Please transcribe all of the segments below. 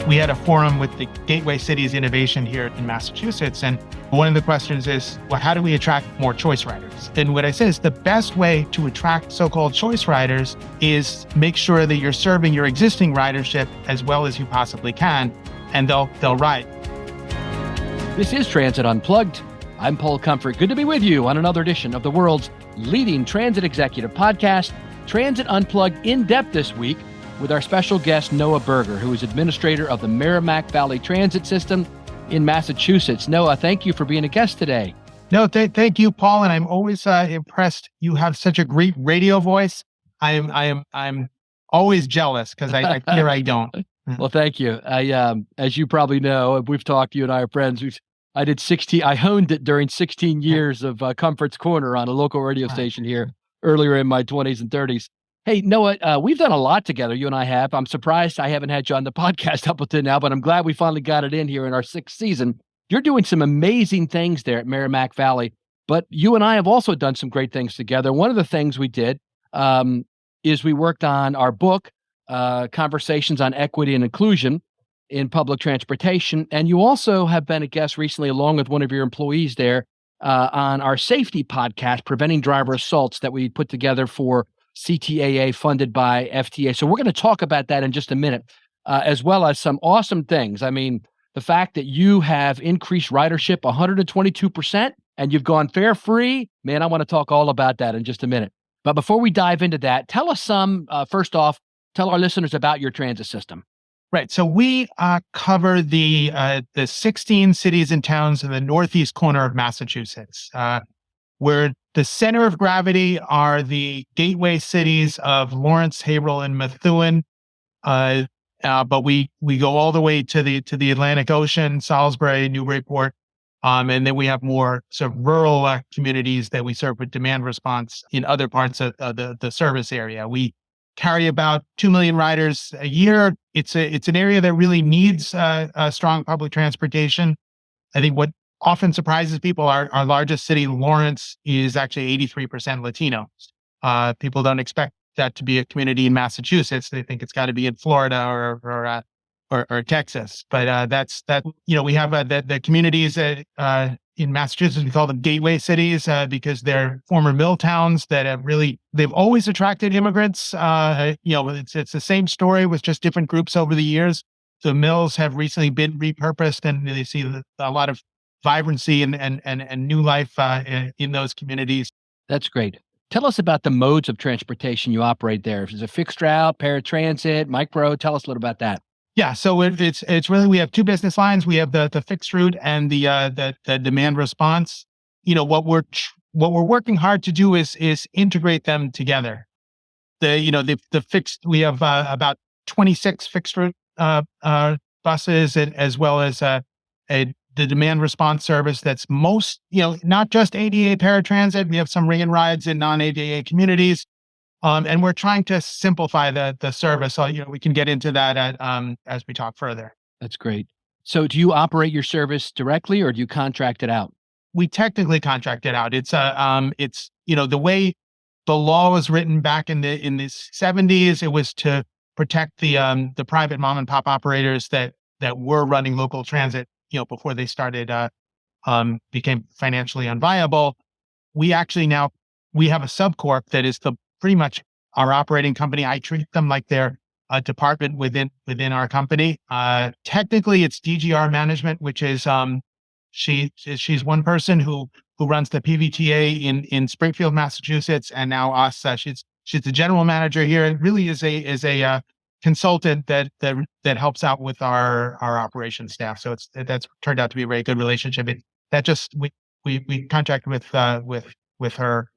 we had a forum with the Gateway Cities Innovation here in Massachusetts. And one of the questions is, well, how do we attract more choice riders? And what I said is the best way to attract so-called choice riders is make sure that you're serving your existing ridership as well as you possibly can, and they'll ride. This is Transit Unplugged. I'm Paul Comfort. Good to be with you on another edition of the world's leading transit executive podcast, Transit Unplugged In Depth this week, with our special guest, Noah Berger, who is administrator of the Merrimack Valley Transit System in Massachusetts. Noah, thank you for being a guest today. No, thank you, Paul. And I'm always impressed. You have such a great radio voice. I'm always jealous because I fear I don't. Well, thank you. As you probably know, we've talked, you and I are friends. I honed it during 16 years of Comfort's Corner on a local radio station here earlier in my 20s and 30s. Hey, Noah, we've done a lot together, you and I have. I'm surprised I haven't had you on the podcast up until now, but I'm glad we finally got it in here in our 6th season. You're doing some amazing things there at Merrimack Valley, but you and I have also done some great things together. One of the things we did is we worked on our book, Conversations on Equity and Inclusion in Public Transportation, and you also have been a guest recently, along with one of your employees there, on our safety podcast, Preventing Driver Assaults, that we put together for CTAA funded by FTA. So we're going to talk about that in just a minute, as well as some awesome things. I mean, the fact that you have increased ridership 122% and you've gone fare free, man, I want to talk all about that in just a minute. But before we dive into that, tell us first off, tell our listeners about your transit system. Right. So we cover the 16 cities and towns in the northeast corner of Massachusetts, where the center of gravity are the gateway cities of Lawrence, Haverhill, and Methuen. But we go all the way to the Atlantic Ocean, Salisbury, Newburyport, and then we have more sort of rural communities that we serve with demand response in other parts of the service area. We carry about 2 million riders a year. It's an area that really needs strong public transportation. I think what often surprises people, our largest city, Lawrence, is actually 83% Latino. People don't expect that to be a community in Massachusetts. They think it's got to be in Florida or Texas. But that's that. You know, we have the communities in Massachusetts. We call them gateway cities because they're former mill towns that they've always attracted immigrants. It's the same story with just different groups over the years. The mills have recently been repurposed, and they see a lot of vibrancy and new life in those communities. That's great. Tell us about the modes of transportation you operate there. Is it fixed route, paratransit, micro? Tell us a little about that. Yeah, so it's really, we have two business lines. We have the fixed route and the demand response. You know, what we're working hard to do is integrate them together. The fixed, we have about 26 fixed route buses, as well as the demand response service that's not just ADA paratransit. We have some ring and rides in non-ADA communities. And we're trying to simplify the service. So, we can get into that as we talk further. That's great. So do you operate your service directly or do you contract it out? We technically contract it out. It's the way the law was written back in the 70s, it was to protect the private mom and pop operators that were running local transit, before they started became financially unviable. We actually now have a subcorp that is pretty much our operating company. I treat them like they're a department within our company. Technically, it's DGR management, which is she's one person who runs the PVTA in Springfield, Massachusetts, and now us. She's the general manager here. It really is a consultant that helps out with our operations staff. So that's turned out to be a very good relationship. We contracted with her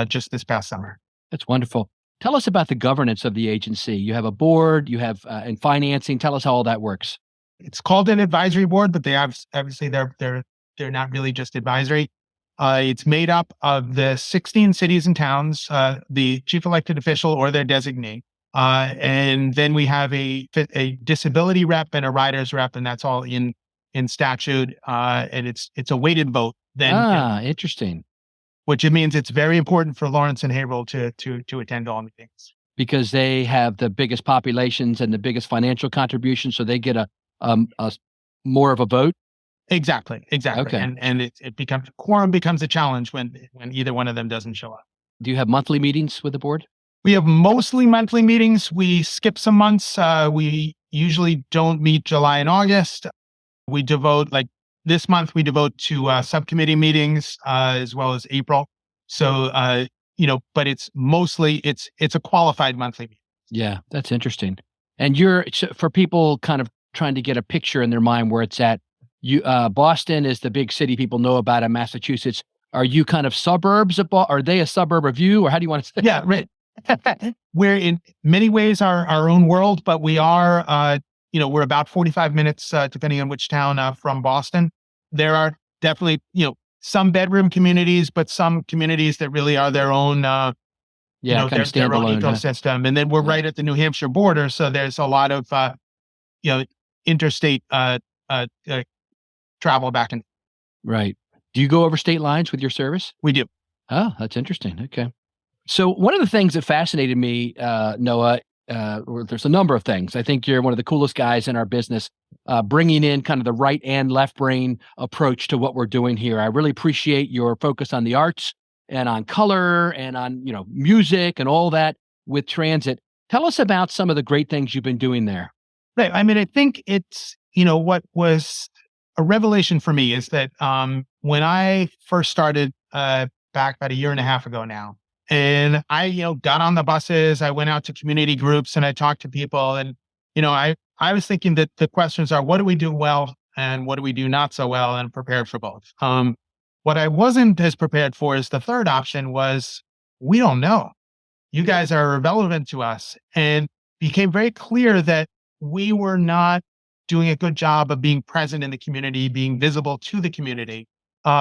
just this past summer. That's wonderful. Tell us about the governance of the agency. You have a board, you have and financing. Tell us how all that works. It's called an advisory board, but they're not really just advisory. It's made up of the 16 cities and towns, the chief elected official or their designee, and then we have a disability rep and a riders rep, and that's all in statute. And it's a weighted vote. Then interesting. Which it means it's very important for Lawrence and Haverhill to attend all meetings. Because they have the biggest populations and the biggest financial contributions, so they get a more of a vote? Exactly. Okay. And it becomes quorum becomes a challenge when either one of them doesn't show up. Do you have monthly meetings with the board? We have mostly monthly meetings. We skip some months. We usually don't meet July and August. We devote, like this month, we devote to subcommittee meetings as well as April. So, but it's mostly, it's a qualified monthly meeting. Yeah, that's interesting. And for people kind of trying to get a picture in their mind where it's at, Boston is the big city people know about in Massachusetts. Are you kind of suburbs of are they a suburb of you, or how do you want to say? Yeah, right. We're in many ways our own world, but we are, we're about 45 minutes, depending on which town, from Boston. There are definitely, some bedroom communities, but some communities that really are their own, kind of their own standalone. ecosystem. And then we're right at the New Hampshire border. So there's a lot of, interstate, travel back and. Right. Do you go over state lines with your service? We do. Oh, that's interesting. Okay. So one of the things that fascinated me, Noah, there's a number of things. I think you're one of the coolest guys in our business, bringing in kind of the right and left brain approach to what we're doing here. I really appreciate your focus on the arts and on color and on, music and all that with transit. Tell us about some of the great things you've been doing there. Right. I mean, I think it's, what was a revelation for me is that when I first started back about a year and a half ago now, and I, got on the buses, I went out to community groups and I talked to people. And, I was thinking that the questions are, what do we do well and what do we do not so well, and prepared for both. What I wasn't as prepared for is the third option was, we don't know. You guys are irrelevant to us. And became very clear that we were not doing a good job of being present in the community, being visible to the community.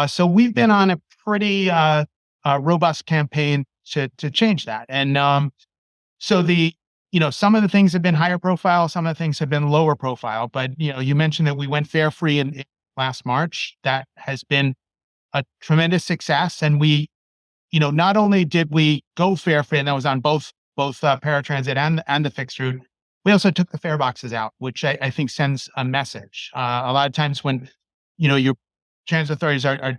So we've been on a pretty robust campaign to change that. And so some of the things have been higher profile, some of the things have been lower profile. But you mentioned that we went fare free in last March. That has been a tremendous success. And we, not only did we go fare free, and that was on both paratransit and the fixed route, we also took the fare boxes out, which I think sends a message. A lot of times when your transit authorities are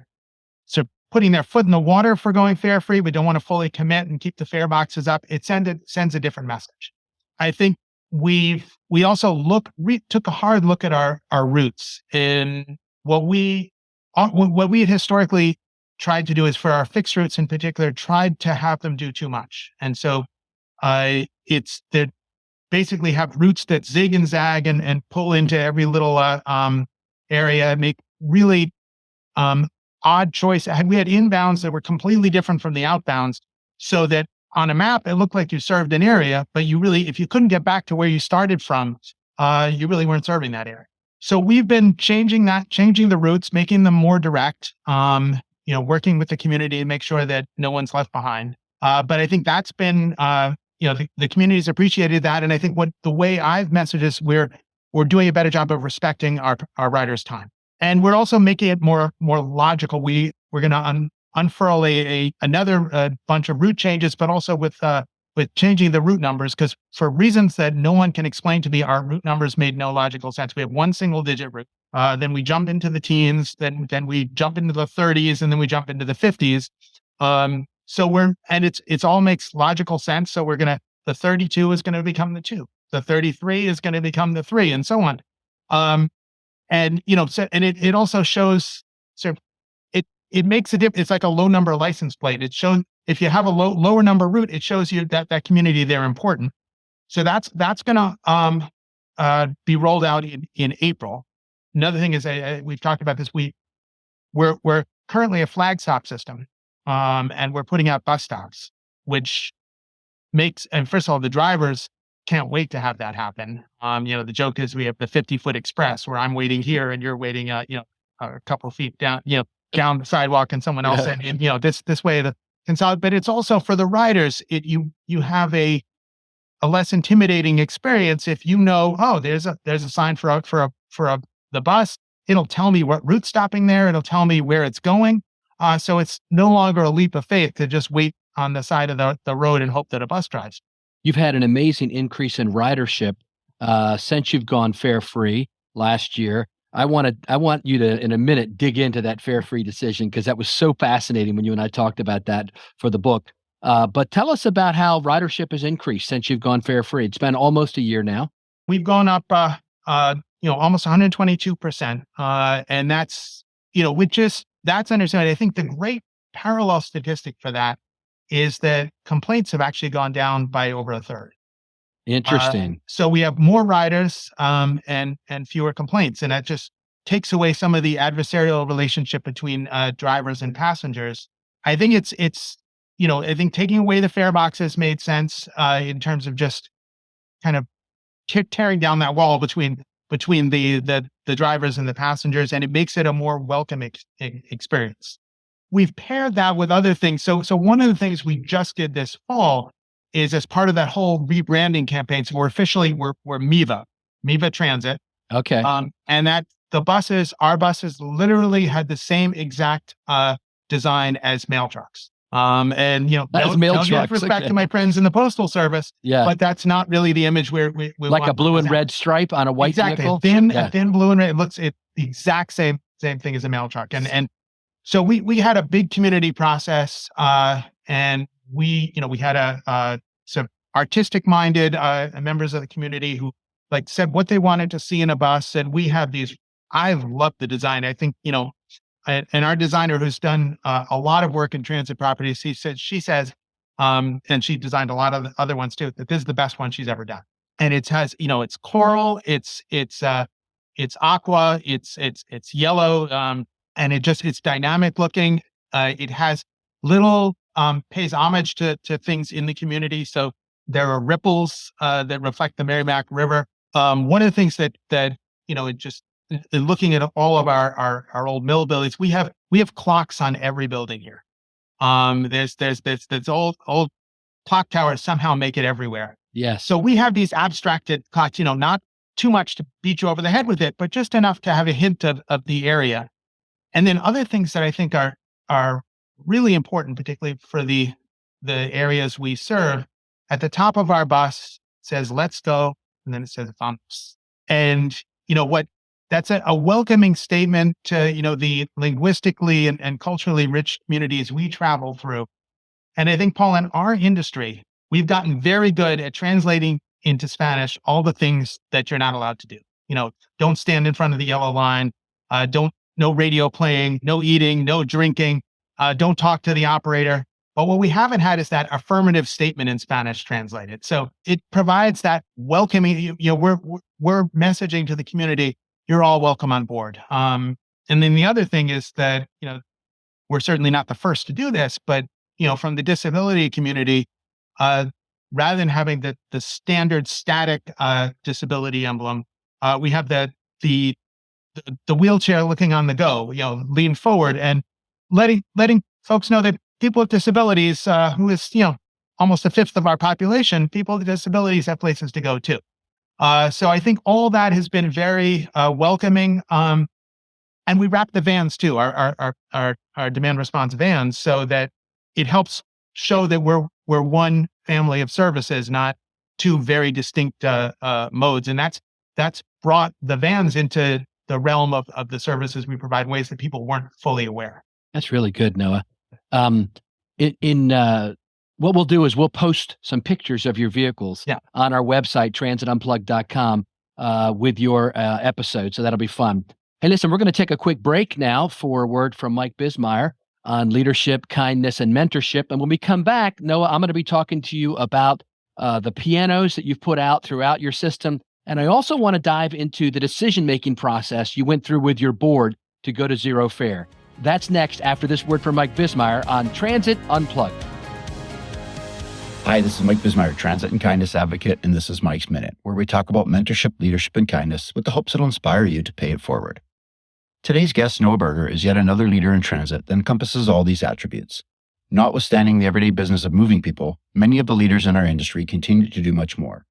sort of putting their foot in the water for going fare free, we don't want to fully commit and keep the fare boxes up. It sends a different message. I think we also took a hard look at our routes, and what we had historically tried to do is, for our fixed routes in particular, tried to have them do too much. And so it's that basically have routes that zig and zag and pull into every little area, make really odd choice. We had inbounds that were completely different from the outbounds, so that on a map, it looked like you served an area, but if you couldn't get back to where you started from, you really weren't serving that area. So we've been changing the routes, making them more direct, working with the community to make sure that no one's left behind. But I think that's been, the community's appreciated that. And I think the way I've messaged is we're doing a better job of respecting our riders' time. And we're also making it more logical. We're going to unfurl another bunch of route changes, but also with changing the route numbers, because for reasons that no one can explain to me, our route numbers made no logical sense. We have one single digit route. Then we jump into the teens, then we jump into the 30s, and then we jump into the 50s. So it's all makes logical sense. So the 32 is going to become the 2. The 33 is going to become the 3, and so on. And it also shows sort of, it makes a difference. It's like a low number license plate. It shows, if you have a lower number route, it shows you that community, they're important. So that's going to be rolled out in April. Another thing is, we've talked about this. We're currently a flag stop system, and we're putting out bus stops, which makes, and first of all, the drivers can't wait to have that happen. The joke is we have the 50-foot express where I'm waiting here and you're waiting, a couple of feet down, down the sidewalk, and someone else, and this way to consolidate. But it's also for the riders, you have a less intimidating experience if there's a sign for the bus. It'll tell me what route stopping there. It'll tell me where it's going. So it's no longer a leap of faith to just wait on the side of the road and hope that a bus drives. You've had an amazing increase in ridership since you've gone fare free. last year. I want you to, in a minute, dig into that fare free decision because that was so fascinating when you and I talked about that for the book. But tell us about how ridership has increased since you've gone fare free. It's been almost a year now. We've gone up, almost 122%. And that's, that's understanding. I think the great parallel statistic for that is that complaints have actually gone down by over a third. Interesting. So we have more riders and fewer complaints, and that just takes away some of the adversarial relationship between drivers and passengers. I think I think taking away the fare boxes made sense in terms of just kind of tearing down that wall between the drivers and the passengers, and it makes it a more welcome experience. We've paired that with other things. So one of the things we just did this fall is as part of that whole rebranding campaign. So we're MEVA Transit. Okay. And that our buses literally had the same exact design as mail trucks. That's mail trucks. Disrespect to my friends in the Postal Service. Yeah. But that's not really the image we like a blue and red stripe on a white vehicle. A thin blue and red. It looks the exact same thing as a mail truck. And so we had a big community process, and we had some artistic minded members of the community who said what they wanted to see in a bus. And we have these. I love the design. I think and our designer who's done a lot of work in transit properties, she says, and she designed a lot of the other ones too, that this is the best one she's ever done. And it has, it's coral, it's aqua, it's yellow, and it's dynamic looking. It has pays homage to things in the community. So there are ripples that reflect the Merrimack River. One of the things that looking at all of our old mill buildings, we have clocks on every building here. There's old clock towers somehow make it everywhere. Yes. So we have these abstracted clocks, not too much to beat you over the head with it, but just enough to have a hint of the area. And then other things that I think are really important, particularly for the areas we serve. At the top of our bus says "Let's go," and then it says "Vamos." And that's a welcoming statement to the linguistically and culturally rich communities we travel through. And I think, Paul, in our industry, we've gotten very good at translating into Spanish all the things that you're not allowed to do. Don't stand in front of the yellow line. No radio playing, no eating, no drinking. Don't talk to the operator. But what we haven't had is that affirmative statement in Spanish translated. So it provides that welcoming. We're messaging to the community, you're all welcome on board. And then the other thing is that we're certainly not the first to do this, but from the disability community, rather than having the standard static disability emblem, we have the wheelchair looking on the go. Lean forward and letting folks know that people with disabilities, who is almost a fifth of our population, people with disabilities have places to go too. So I think all that has been very welcoming. And we wrap the vans too, our demand response vans, so that it helps show that we're one family of services, not two very distinct modes. And that's brought the vans into the realm of the services we provide in ways that people weren't fully aware. That's really good, Noah. What we'll do is we'll post some pictures of your vehicles on our website, transitunplugged.com, with your episode. So that'll be fun. Hey, listen, we're going to take a quick break now for a word from Mike Bismeyer on leadership, kindness, and mentorship. And when we come back, Noah, I'm going to be talking to you about the pianos that you've put out throughout your system. And I also want to dive into the decision-making process you went through with your board to go to zero fare. That's next after this word from Mike Bismeyer on Transit Unplugged. Hi, this is Mike Bismeyer, Transit and Kindness Advocate, and this is Mike's Minute, where we talk about mentorship, leadership, and kindness with the hopes it'll inspire you to pay it forward. Today's guest, Noah Berger, is yet another leader in transit that encompasses all these attributes. Notwithstanding the everyday business of moving people, many of the leaders in our industry continue to do much more.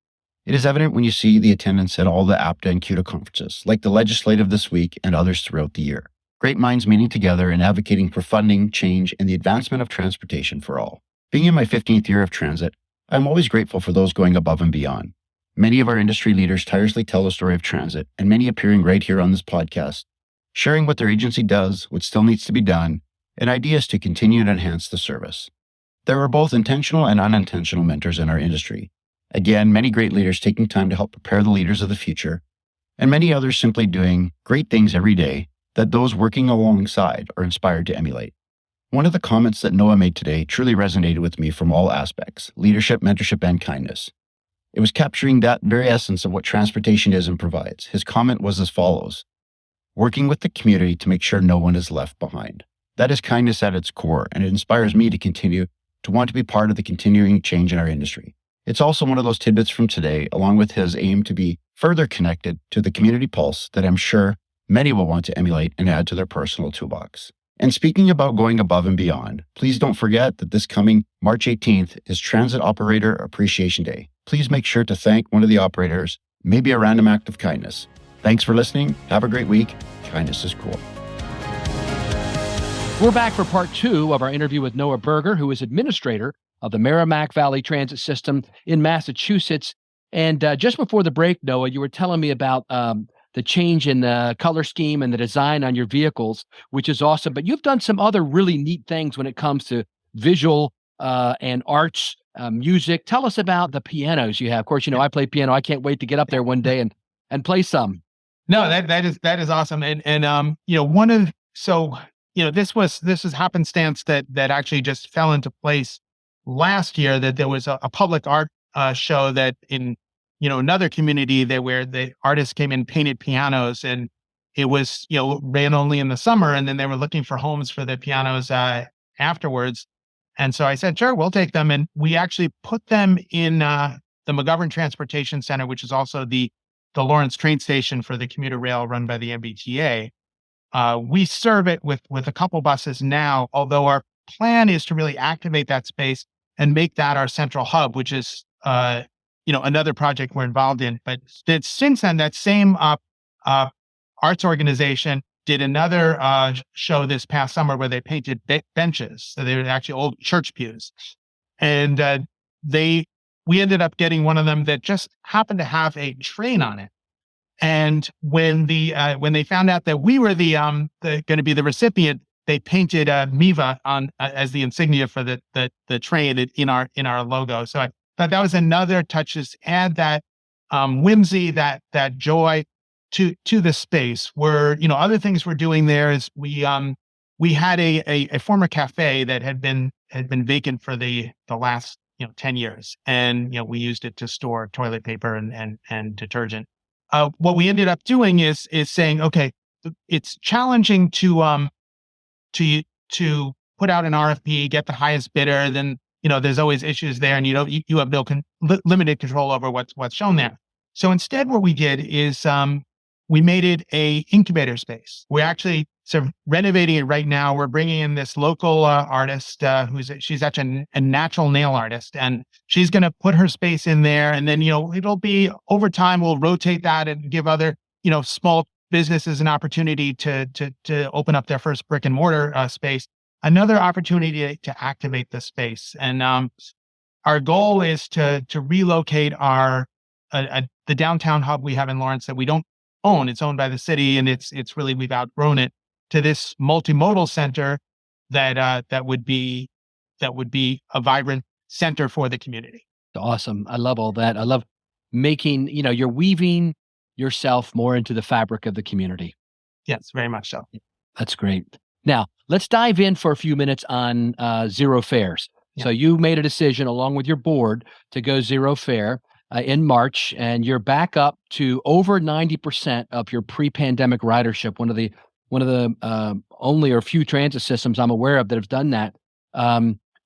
It is evident when you see the attendance at all the APTA and CUTA conferences, like the legislative this week and others throughout the year. Great minds meeting together and advocating for funding, change, and the advancement of transportation for all. Being in my 15th year of transit, I'm always grateful for those going above and beyond. Many of our industry leaders tirelessly tell the story of transit, and many appearing right here on this podcast, sharing what their agency does, what still needs to be done, and ideas to continue to enhance the service. There are both intentional and unintentional mentors in our industry. Again, many great leaders taking time to help prepare the leaders of the future, and many others simply doing great things every day that those working alongside are inspired to emulate. One of the comments that Noah made today truly resonated with me from all aspects: leadership, mentorship, and kindness. It was capturing that very essence of what transportation is and provides. His comment was as follows: working with the community to make sure no one is left behind. That is kindness at its core, and it inspires me to continue to want to be part of the continuing change in our industry. It's also one of those tidbits from today, along with his aim to be further connected to the community pulse, that I'm sure many will want to emulate and add to their personal toolbox. And speaking about going above and beyond, please don't forget that this coming March 18th is Transit Operator Appreciation Day. Please make sure to thank one of the operators, maybe a random act of kindness. Thanks for listening. Have a great week. Kindness is cool. We're back for part 2 of our interview with Noah Berger, who is administrator of the Merrimack Valley Transit System in Massachusetts. And just before the break, Noah, you were telling me about the change in the color scheme and the design on your vehicles, which is awesome. But you've done some other really neat things when it comes to visual and arts, music. Tell us about the pianos you have. Of course, I play piano. I can't wait to get up there one day and play some. No, that is awesome. This is happenstance that actually just fell into place last year, that there was a public art show that in another community where the artists came in, painted pianos, and it was ran only in the summer, and then they were looking for homes for the pianos afterwards. And so I said, sure, we'll take them, and we actually put them in the McGovern Transportation Center, which is also the Lawrence train station for the commuter rail run by the MVRTA. We serve it with a couple buses now, although our plan is to really activate that space and make that our central hub, which is another project we're involved in. But since then, that same arts organization did another show this past summer where they painted benches. So they were actually old church pews, and we ended up getting one of them that just happened to have a train on it. And when they found out that we were going to be the recipient, they painted MEVA on as the insignia for the train in our logo. So I thought that was another touch, to add that whimsy, that joy to the space. Where other things we're doing there is we had a former cafe that had been vacant for the last 10 years, and we used it to store toilet paper and detergent. What we ended up doing is saying, okay, it's challenging to put out an RFP, get the highest bidder. Then there's always issues there, and you have no limited control over what's shown there. So instead, what we did is we made it a incubator space. We're actually sort of renovating it right now. We're bringing in this local artist she's actually a natural nail artist, and she's going to put her space in there. And then it'll be over time, we'll rotate that and give other small businesses an opportunity to open up their first brick and mortar space. Another opportunity to activate the space. And our goal is to relocate the downtown hub we have in Lawrence that we don't own. It's owned by the city, and it's really, we've outgrown it, to this multimodal center that would be a vibrant center for the community. Awesome. I love all that. I love making, you're weaving yourself more into the fabric of the community. Yes, very much so. That's great. Now, let's dive in for a few minutes on zero fares. Yeah. So you made a decision along with your board to go zero fare in March, and you're back up to over 90% of your pre-pandemic ridership. One of the only or few transit systems I'm aware of that have done that.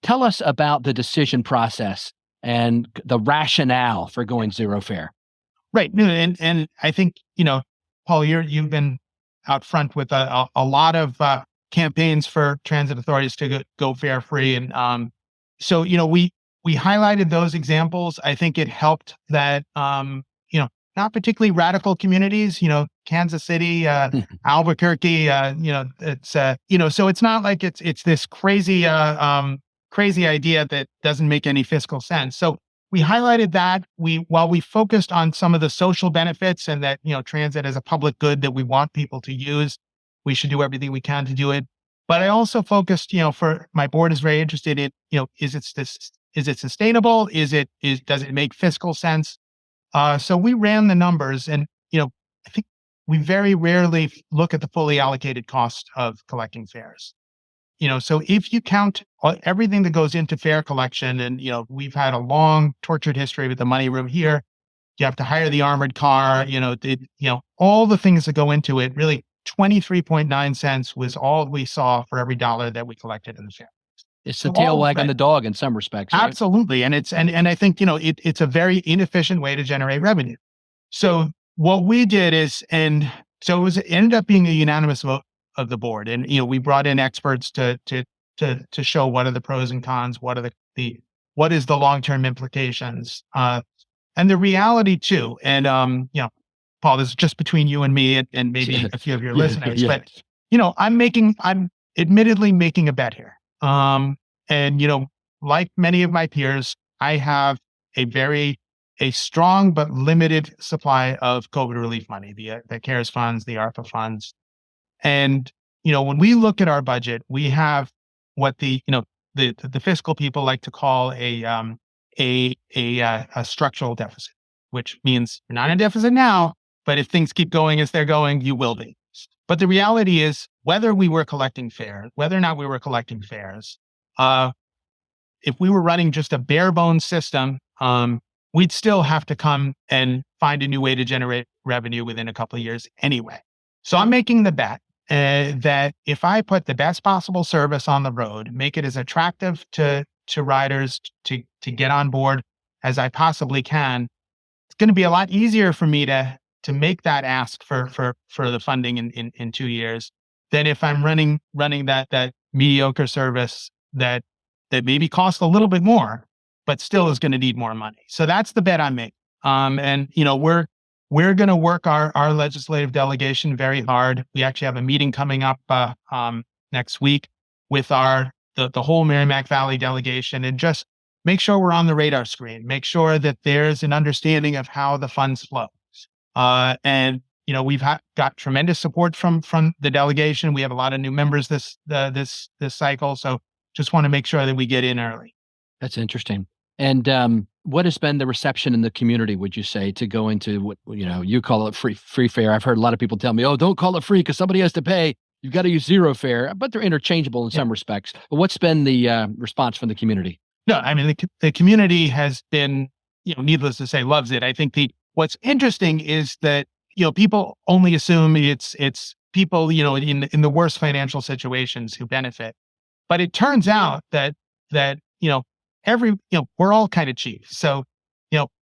Tell us about the decision process and the rationale for going zero fare. Right. And I think, Paul, you've been out front with a lot of campaigns for transit authorities to go fare free. And so, we highlighted those examples. I think it helped that, not particularly radical communities, Kansas City, Albuquerque, it's, so it's not like it's this crazy idea that doesn't make any fiscal sense. So we highlighted that while we focused on some of the social benefits and that, transit is a public good that we want people to use, we should do everything we can to do it. But I also focused, for my board is very interested in, is it sustainable? Does it make fiscal sense? So we ran the numbers and, I think we very rarely look at the fully allocated cost of collecting fares. So if you count everything that goes into fare collection, and, we've had a long tortured history with the money room here, you have to hire the armored car, all the things that go into it, really 23.9 cents was all we saw for every dollar that we collected in the fare. It's the tail wagging the dog in some respects. Right? Absolutely. And and I think, it's a very inefficient way to generate revenue. So what we did is, it ended up being a unanimous vote of the board. And, we brought in experts to show what are the pros and cons, what is the long-term implications, and the reality too. And, Paul, this is just between you and me and maybe a few of your listeners, but, I'm admittedly making a bet here. And, like many of my peers, I have a strong but limited supply of COVID relief money, the CARES funds, the ARPA funds. And, when we look at our budget, we have what the fiscal people like to call a structural deficit, which means you're not in deficit now, but if things keep going as they're going, you will be. But the reality is, whether or not we were collecting fares, if we were running just a bare bones system, we'd still have to come and find a new way to generate revenue within a couple of years anyway. So I'm making the bet that if I put the best possible service on the road, make it as attractive to riders to get on board as I possibly can, it's going to be a lot easier for me to make that ask for the funding in 2 years than if I'm running that mediocre service that maybe costs a little bit more, but still is going to need more money. So that's the bet I'm making. And we're going to work our legislative delegation very hard. We actually have a meeting coming up next week with the whole Merrimack Valley delegation, and just make sure we're on the radar screen. Make sure that there's an understanding of how the funds flow. And we've got tremendous support from the delegation. We have a lot of new members this cycle, so just want to make sure that we get in early. That's interesting. And what has been the reception in the community, would you say, to go into what you call it free fare? I've heard a lot of people tell me, "Oh, don't call it free because somebody has to pay. You've got to use zero fare," but they're interchangeable in some respects. But what's been the response from the community? No, I mean the community has been, needless to say, loves it. I think what's interesting is that people only assume it's people in the worst financial situations who benefit, but it turns out that we're all kind of cheap. So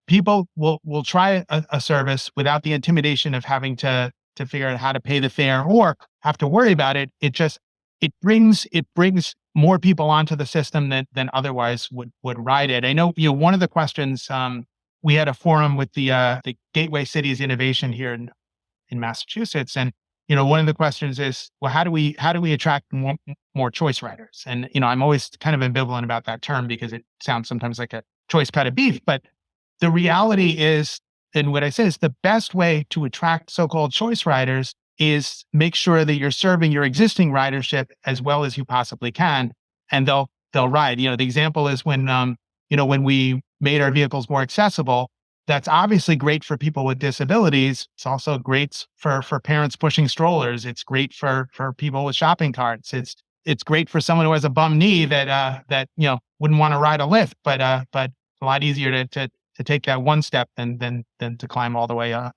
people will try a service without the intimidation of having to figure out how to pay the fare or have to worry about it. It brings more people onto the system than otherwise would ride it. I know one of the questions, we had a forum with the Gateway Cities Innovation here in Massachusetts, and one of the questions is, well, how do we attract more choice riders? And I'm always kind of ambivalent about that term because it sounds sometimes like a choice cut of beef, but the reality is, and what I say is, the best way to attract so-called choice riders is make sure that you're serving your existing ridership as well as you possibly can, and they'll ride. The example is when we made our vehicles more accessible. That's obviously great for people with disabilities. It's also great for parents pushing strollers. It's great for people with shopping carts. It's great for someone who has a bum knee that wouldn't want to ride a lift, but a lot easier to take that one step than to climb all the way up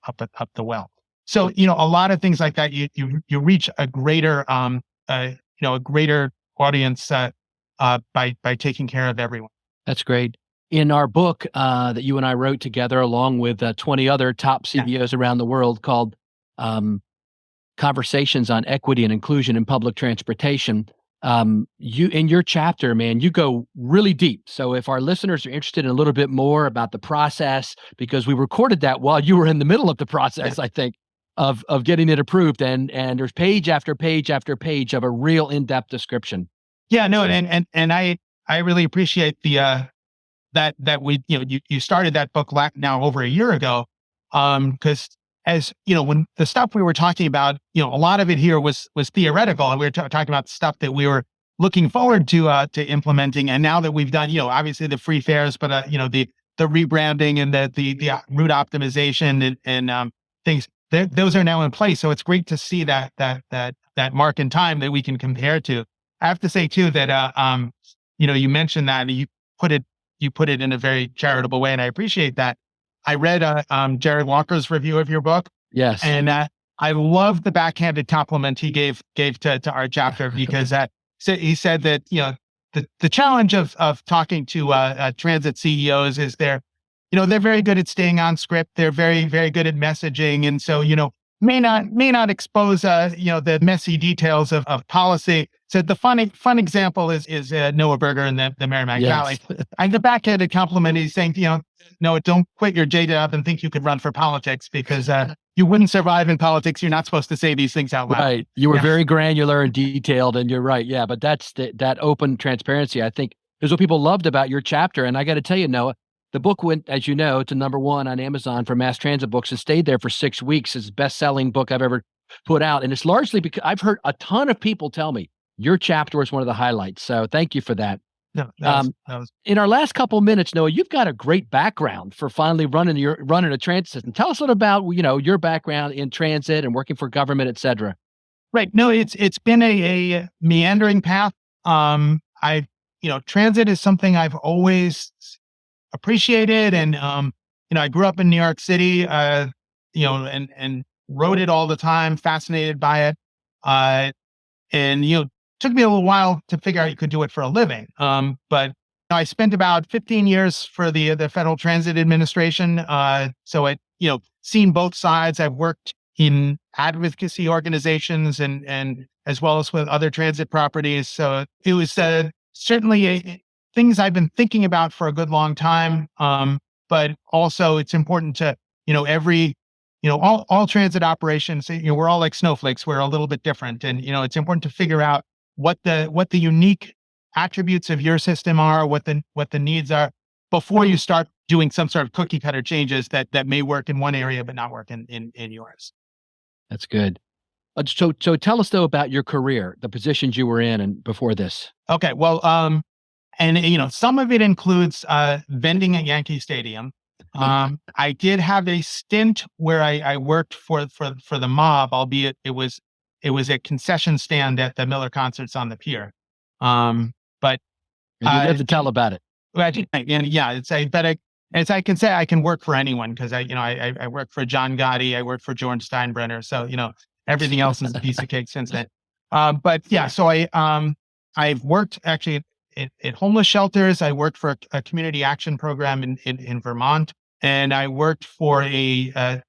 the well. So a lot of things like that, you reach a greater greater audience by taking care of everyone. That's great. In our book that you and I wrote together, along with 20 other top CEOs around the world, called Conversations on Equity and Inclusion in Public Transportation, you, in your chapter, man, you go really deep. So if our listeners are interested in a little bit more about the process, because we recorded that while you were in the middle of the process, I think, of getting it approved, and there's page after page after page of a real in-depth description. Yeah, no, and I really appreciate the that we, you started that book now over a year ago. Because as when the stuff we were talking about, a lot of it here was theoretical, and we were talking about stuff that we were looking forward to implementing. And now that we've done, obviously the free fares, but the rebranding and the route optimization and things, those are now in place. So it's great to see that mark in time that we can compare to. I have to say too that you mentioned that, and you put it in a very charitable way, and I appreciate that. I read Jared Walker's review of your book. Yes. And I love the backhanded compliment he gave to our chapter, because he said that, the challenge of talking to transit CEOs is they're very good at staying on script. They're very, very good at messaging. And so, may not expose, the messy details of policy. So the fun example is Noah Berger in the Merrimack Valley. And the backhanded compliment is saying, no, don't quit your J job and think you could run for politics, because you wouldn't survive in politics. You're not supposed to say these things out loud. Right. You were very granular and detailed, and you're right. Yeah, but that's that open transparency, I think, is what people loved about your chapter. And I got to tell you, Noah, the book went, as you know, to #1 on Amazon for mass transit books and stayed there for 6 weeks. It's the best-selling book I've ever put out. And it's largely because I've heard a ton of people tell me your chapter was one of the highlights. So thank you for that. No, that was... In our last couple of minutes, Noah, you've got a great background for finally running a transit system. Tell us a little about, your background in transit and working for government, et cetera. Right. No, it's been a meandering path. Transit is something I've always appreciated. And, I grew up in New York City, and rode it all the time, fascinated by it. And, took me a little while to figure out you could do it for a living. But I spent about 15 years for the Federal Transit Administration. So seen both sides. I've worked in advocacy organizations and as well as with other transit properties. So it was certainly things I've been thinking about for a good long time. But also it's important to, all transit operations, we're all like snowflakes. We're a little bit different. And, it's important to figure out what the unique attributes of your system are, what the needs are, before you start doing some sort of cookie cutter changes that may work in one area but not work in yours. That's good. So tell us though about your career, the positions you were in and before this. Okay, well, and some of it includes vending at Yankee Stadium. I did have a stint where I worked for the mob, albeit it was a concession stand at the Miller concerts on the pier. But you have to tell about it. And yeah, I can say I can work for anyone, because I worked for John Gotti, I worked for George Steinbrenner, so everything else is a piece of cake since then. But yeah, so I've worked actually at homeless shelters. I worked for a community action program in Vermont, and I worked for an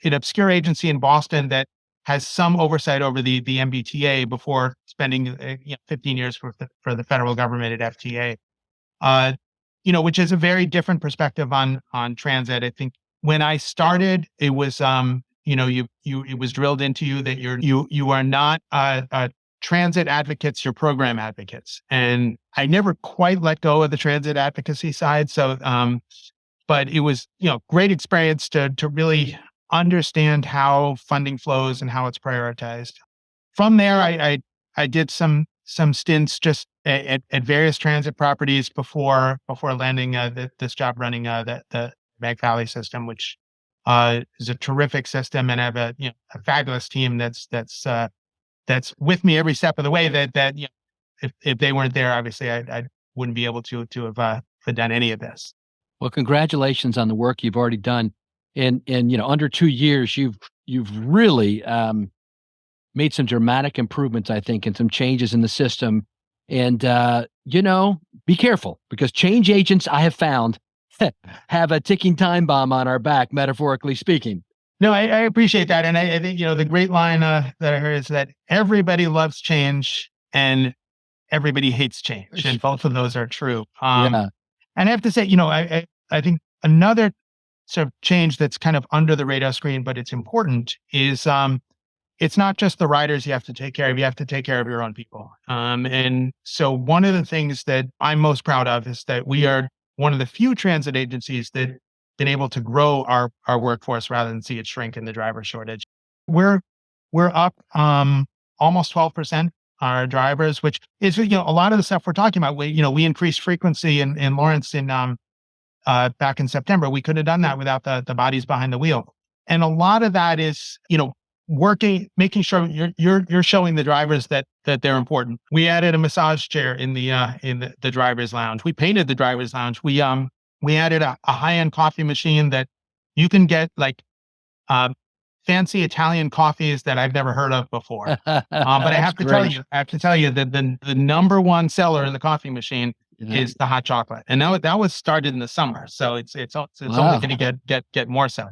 obscure agency in Boston that has some oversight over the MVRTA before spending 15 years for the federal government at FTA. Which is a very different perspective on transit. I think when I started, it was it was drilled into you that you are not transit advocates, you're program advocates. And I never quite let go of the transit advocacy side. So but it was great experience to really understand how funding flows and how it's prioritized. From there, I did some stints just at various transit properties before landing this job running the Meg Valley system, which is a terrific system, and I have a fabulous team that's with me every step of the way. That if they weren't there, obviously I wouldn't be able to have done any of this. Well, congratulations on the work you've already done. And under 2 years, you've really made some dramatic improvements, I think, and some changes in the system. And be careful, because change agents, I have found, have a ticking time bomb on our back, metaphorically speaking. No, I appreciate that, and I think the great line that I heard is that everybody loves change and everybody hates change, and both of those are true. Yeah. And I have to say, I think another sort of change that's kind of under the radar screen, but it's important, is it's not just the riders you have to take care of, you have to take care of your own people. And so one of the things that I'm most proud of is that we are one of the few transit agencies that been able to grow our workforce rather than see it shrink in the driver shortage. We're up almost 12%. Our drivers, which is, a lot of the stuff we're talking about. We increased frequency in Lawrence back in September. We could have done that without the bodies behind the wheel. And a lot of that is, making sure you're showing the drivers that they're important. We added a massage chair in the driver's lounge. We painted the driver's lounge. We added a high-end coffee machine that you can get fancy Italian coffees that I've never heard of before. But I have to tell you that the number one seller in the coffee machine is the hot chocolate. And that was started in the summer. So it's only going to get more so.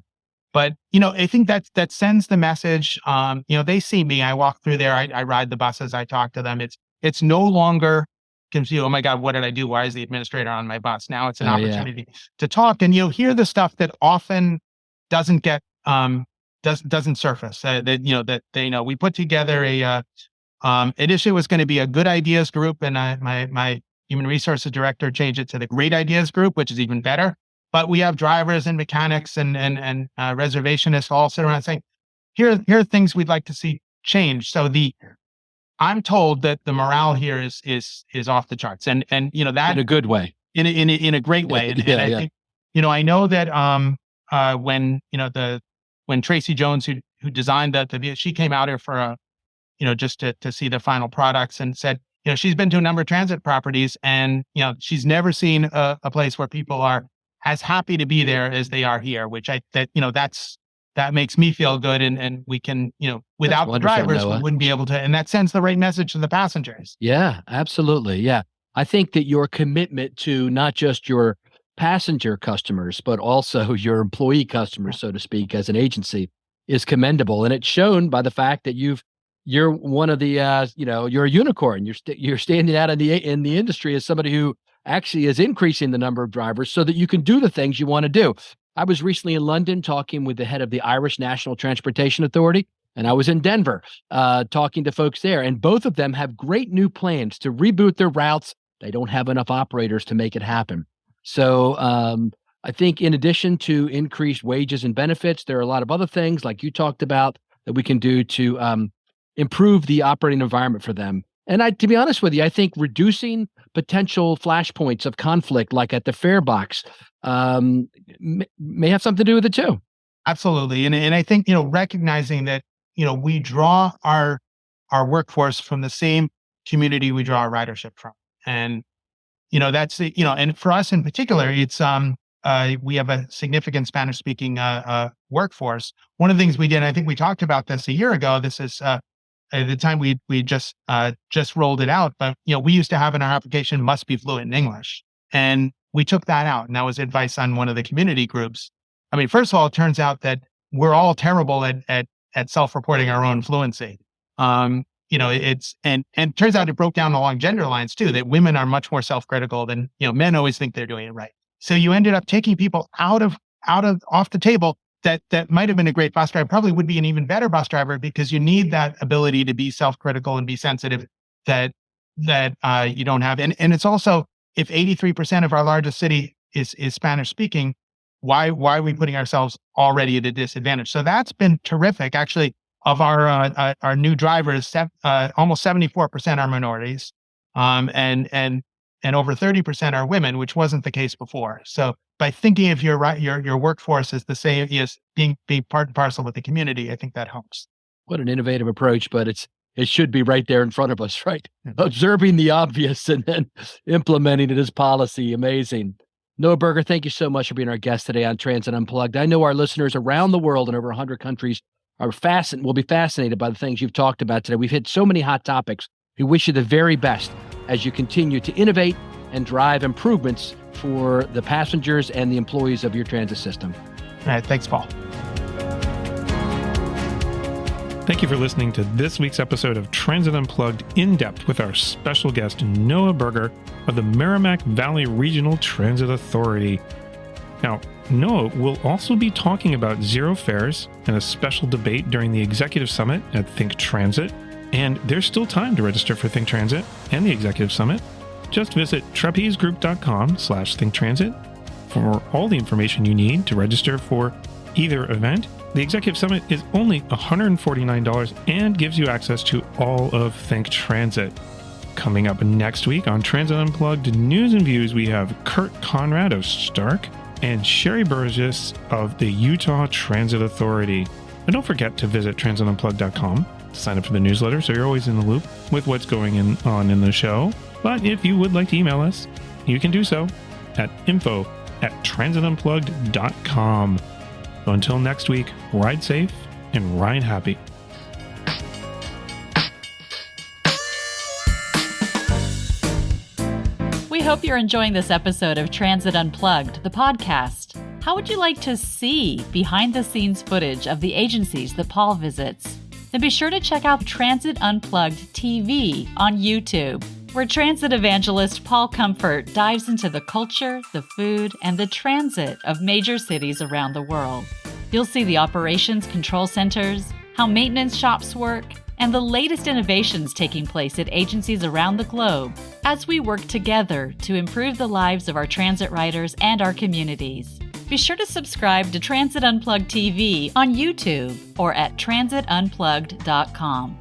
But, I think that sends the message. They see me, I walk through there, I ride the buses, I talk to them. It's no longer confused. Oh my God, what did I do? Why is the administrator on my bus? Now it's an opportunity to talk, and you'll hear the stuff that often doesn't get, doesn't surface. We put together initially it was going to be a good ideas group, and my human resources director changed it to the great ideas group, which is even better. But we have drivers and mechanics and reservationists all sit around saying, here are things we'd like to see change. So I'm told that the morale here is off the charts, and that in a good way, in a great way. And I think, I know that when Tracy Jones, who designed the she came out here for just to see the final products, and said, she's been to a number of transit properties, and she's never seen a place where people are as happy to be there as they are here, which that makes me feel good. And we can, without the drivers, we wouldn't be able to, and that sends the right message to the passengers. Yeah, absolutely. Yeah. I think that your commitment to not just your passenger customers, but also your employee customers, so to speak, as an agency is commendable. And it's shown by the fact that you're one of the, you're a unicorn. You're standing out in the industry as somebody who actually is increasing the number of drivers so that you can do the things you want to do. I was recently in London talking with the head of the Irish National Transportation Authority, and I was in Denver talking to folks there, and both of them have great new plans to reboot their routes. They don't have enough operators to make it happen. So I think in addition to increased wages and benefits, there are a lot of other things like you talked about that we can do to improve the operating environment for them. And to be honest with you, I think reducing potential flashpoints of conflict, like at the fare box, may have something to do with it too. Absolutely. And I think, recognizing that, we draw our workforce from the same community we draw our ridership from. And, that's, and for us in particular, it's, we have a significant Spanish speaking workforce. One of the things we did, I think we talked about this a year ago, this is, at the time we just rolled it out, but we used to have in our application must be fluent in English, and we took that out, and that was advice on one of the community groups. I mean, first of all, it turns out that we're all terrible at self-reporting our own fluency. It's and it turns out it broke down along gender lines too. That women are much more self-critical than men always think they're doing it right. So you ended up taking people off the table. That might have been a great bus driver, probably would be an even better bus driver, because you need that ability to be self-critical and be sensitive that you don't have. And it's also, if 83% of our largest city is Spanish speaking, why are we putting ourselves already at a disadvantage? So that's been terrific. Actually, of our new drivers, almost 74% are minorities, and over 30% are women, which wasn't the case before. So by thinking of your workforce as the same as being part and parcel with the community, I think that helps. What an innovative approach, but it should be right there in front of us, right? Observing the obvious and then implementing it as policy. Amazing. Noah Berger, thank you so much for being our guest today on Transit Unplugged. I know our listeners around the world in over 100 countries will be fascinated by the things you've talked about today. We've hit so many hot topics. We wish you the very best as you continue to innovate and drive improvements for the passengers and the employees of your transit system. All right. Thanks, Paul. Thank you for listening to this week's episode of Transit Unplugged in depth with our special guest, Noah Berger of the Merrimack Valley Regional Transit Authority. Now, Noah will also be talking about zero fares and a special debate during the Executive Summit at Think Transit. And there's still time to register for Think Transit and the Executive Summit. Just visit trapezegroup.com/thinktransit for all the information you need to register for either event. The Executive Summit is only $149 and gives you access to all of Think Transit. Coming up next week on Transit Unplugged News and Views, we have Kirt Conrad of STARK and Shari Burgess of the Utah Transit Authority. And don't forget to visit transitunplugged.com to sign up for the newsletter so you're always in the loop with what's going on in the show. But if you would like to email us, you can do so at info@transitunplugged.com. So until next week, ride safe and ride happy. We hope you're enjoying this episode of Transit Unplugged, the podcast. How would you like to see behind-the-scenes footage of the agencies that Paul visits? Then be sure to check out Transit Unplugged TV on YouTube, where transit evangelist Paul Comfort dives into the culture, the food, and the transit of major cities around the world. You'll see the operations control centers, how maintenance shops work, and the latest innovations taking place at agencies around the globe as we work together to improve the lives of our transit riders and our communities. Be sure to subscribe to Transit Unplugged TV on YouTube or at transitunplugged.com.